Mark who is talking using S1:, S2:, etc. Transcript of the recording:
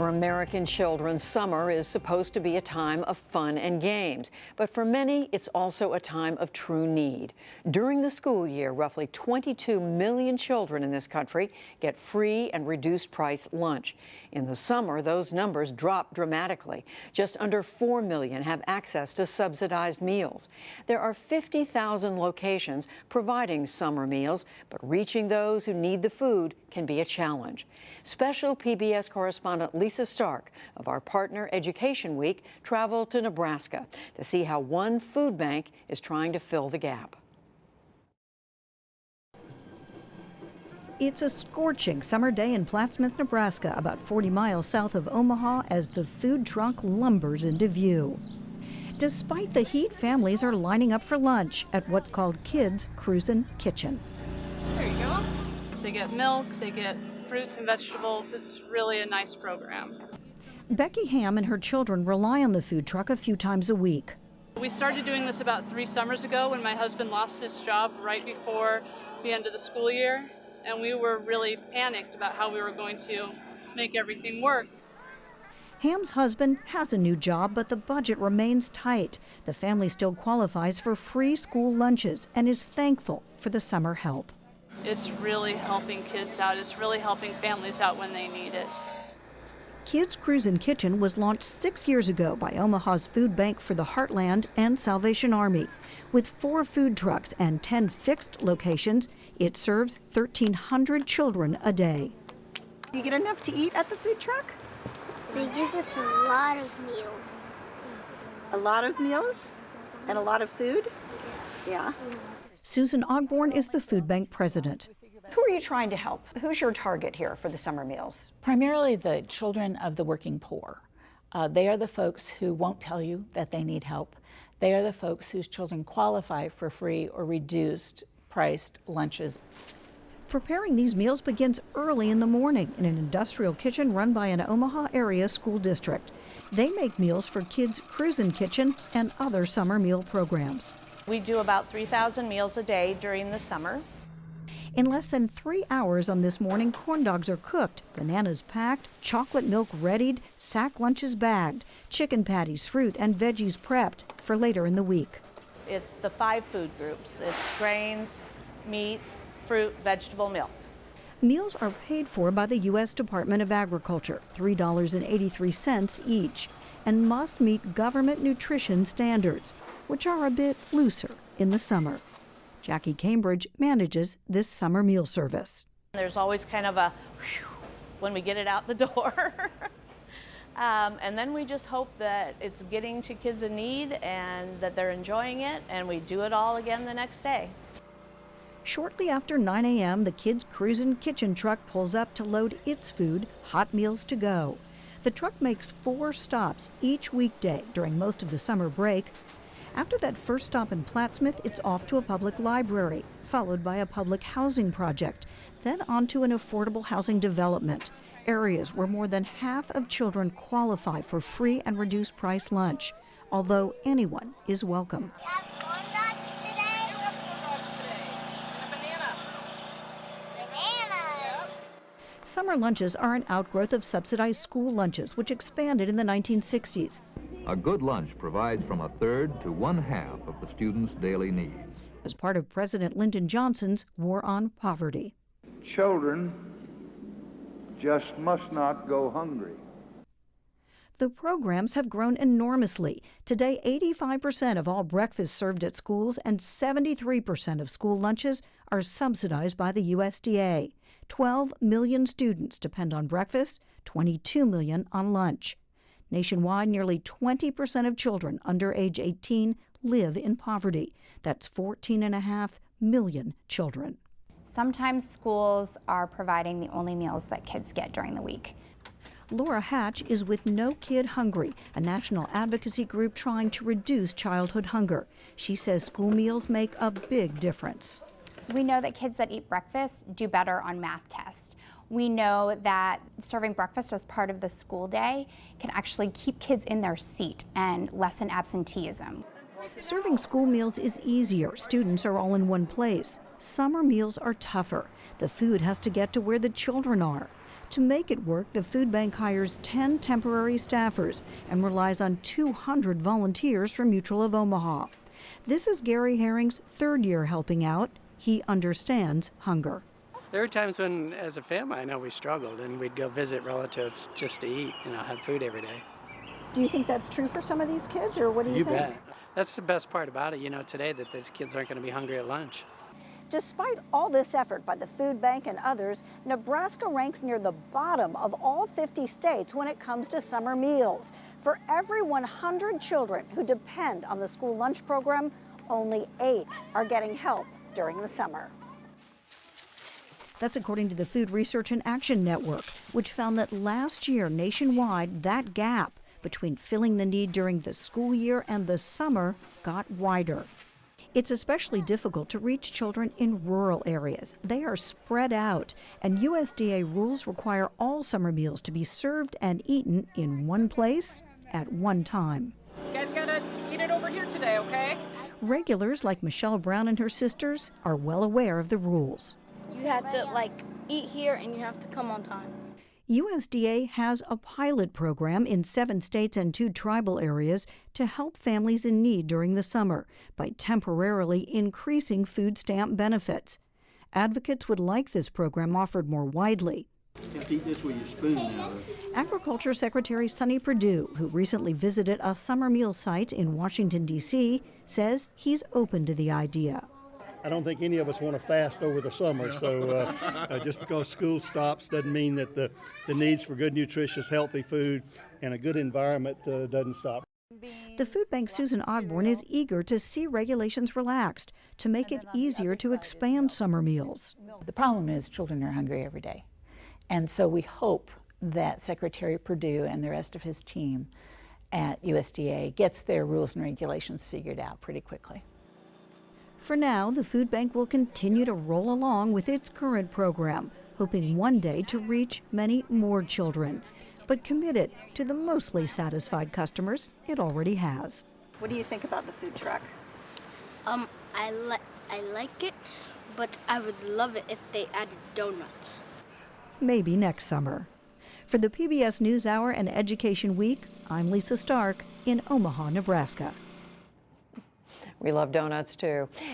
S1: For American children, summer is supposed to be a time of fun and games, but for many, it's also a time of true need. During the school year, roughly 22 million children in this country get free and reduced price lunch. In the summer, those numbers drop dramatically. Just under 4 million have access to subsidized meals. There are 50,000 locations providing summer meals, but reaching those who need the food can be a challenge. Special PBS correspondent Lisa Stark of our partner Education Week traveled to Nebraska to see how one food bank is trying to fill the gap.
S2: It's a scorching summer day in Plattsmouth, Nebraska, about 40 miles south of Omaha, as the food truck lumbers into view. Despite the heat, families are lining up for lunch at what's called Kids Cruisin' Kitchen.
S3: There you go. So they get milk, they get fruits and vegetables. It's really a nice program.
S2: Becky Ham and her children rely on the food truck a few times a week.
S3: We started doing this about 3 summers ago when my husband lost his job right before the end of the school year, and we were really panicked about how we were going to make everything work.
S2: Ham's husband has a new job, but the budget remains tight. The family still qualifies for free school lunches and is thankful for the summer help.
S3: It's really helping kids out. It's really helping families out when they need it.
S2: Kids Cruisin' Kitchen was launched 6 years ago by Omaha's Food Bank for the Heartland and Salvation Army. With 4 food trucks and 10 fixed locations, it serves 1,300 children a day.
S4: Do you get enough to eat at the food truck?
S5: They give us a lot of meals.
S4: A lot of meals and a lot of food? Yeah.
S2: Susan Ogborn is the food bank president.
S4: Who are you trying to help? Who's your target here for the summer meals?
S6: Primarily the children of the working poor. They are the folks who won't tell you that they need help. They are the folks whose children qualify for free or reduced priced lunches.
S2: Preparing these meals begins early in the morning in an industrial kitchen run by an Omaha area school district. They make meals for Kids Cruisin' Kitchen and other summer meal programs.
S7: We do about 3,000 meals a day during the summer.
S2: In less than 3 hours on this morning, corn dogs are cooked, bananas packed, chocolate milk readied, sack lunches bagged, chicken patties, fruit, and veggies prepped for later in the week.
S7: It's the 5 food groups. It's grains, meat, fruit, vegetable, milk.
S2: Meals are paid for by the U.S. Department of Agriculture, $3.83 each, and must meet government nutrition standards, which are a bit looser in the summer. Jackie Cambridge manages this summer meal service.
S7: There's always kind of a whew when we get it out the door. And then we just hope that it's getting to kids in need and that they're enjoying it, and we do it all again the next day.
S2: Shortly after 9 a.m., the Kids Cruisin' Kitchen truck pulls up to load its food, hot meals to go. The truck makes 4 stops each weekday during most of the summer break. After that first stop in Plattsmouth, it's off to a public library, followed by a public housing project, then on to an affordable housing development, areas where more than half of children qualify for free and reduced price lunch, although anyone is welcome.
S5: You have corn dogs today? Bananas.
S2: Summer lunches are an outgrowth of subsidized school lunches, which expanded in the 1960s.
S8: A good lunch provides from 1/3 to 1/2 of the student's daily needs.
S2: As part of President Lyndon Johnson's War on Poverty.
S9: Children just must not go hungry.
S2: The programs have grown enormously. Today, 85% of all breakfasts served at schools and 73% of school lunches are subsidized by the USDA. 12 million students depend on breakfast, 22 million on lunch. Nationwide, nearly 20% of children under age 18 live in poverty. That's 14.5 million children.
S10: Sometimes schools are providing the only meals that kids get during the week.
S2: Laura Hatch is with No Kid Hungry, a national advocacy group trying to reduce childhood hunger. She says school meals make a big difference.
S10: We know that kids that eat breakfast do better on math tests. We know that serving breakfast as part of the school day can actually keep kids in their seat and lessen absenteeism.
S2: Serving school meals is easier. Students are all in one place. Summer meals are tougher. The food has to get to where the children are. To make it work, the food bank hires 10 temporary staffers and relies on 200 volunteers from Mutual of Omaha. This is Gary Herring's third year helping out. He understands hunger.
S11: There were times when, as a family, I know we struggled and we'd go visit relatives just to eat, have food every day.
S2: Do you think that's true for some of these kids, or what do you think?
S11: Bet. That's the best part about it, today, that these kids aren't going to be hungry at lunch.
S2: Despite all this effort by the food bank and others, Nebraska ranks near the bottom of all 50 states when it comes to summer meals. For every 100 children who depend on the school lunch program, only 8 are getting help during the summer. That's according to the Food Research and Action Network, which found that last year nationwide, that gap between filling the need during the school year and the summer got wider. It's especially difficult to reach children in rural areas. They are spread out, and USDA rules require all summer meals to be served and eaten in one place at one time.
S12: You guys gotta eat it over here today, okay?
S2: Regulars like Michelle Brown and her sisters are well aware of the rules.
S13: You have to eat here and you have to come on time.
S2: USDA has a pilot program in 7 states and 2 tribal areas to help families in need during the summer by temporarily increasing food stamp benefits. Advocates would like this program offered more widely.
S14: You have to eat this with your spoon now.
S2: Agriculture Secretary Sonny Perdue, who recently visited a summer meal site in Washington, D.C., says he's open to the idea.
S14: I don't think any of us want to fast over the summer, so just because school stops doesn't mean that the needs for good, nutritious, healthy food and a good environment doesn't stop.
S2: The food bank's Susan Ogborn is eager to see regulations relaxed to make it easier to expand summer meals.
S6: The problem is children are hungry every day. And so we hope that Secretary Perdue and the rest of his team at USDA gets their rules and regulations figured out pretty quickly.
S2: For now, the food bank will continue to roll along with its current program, hoping one day to reach many more children, but committed to the mostly satisfied customers it already has.
S4: What do you think about the food truck?
S13: I like it, but I would love it if they added donuts.
S2: Maybe next summer. For the PBS NewsHour and Education Week, I'm Lisa Stark in Omaha, Nebraska.
S1: We love donuts too.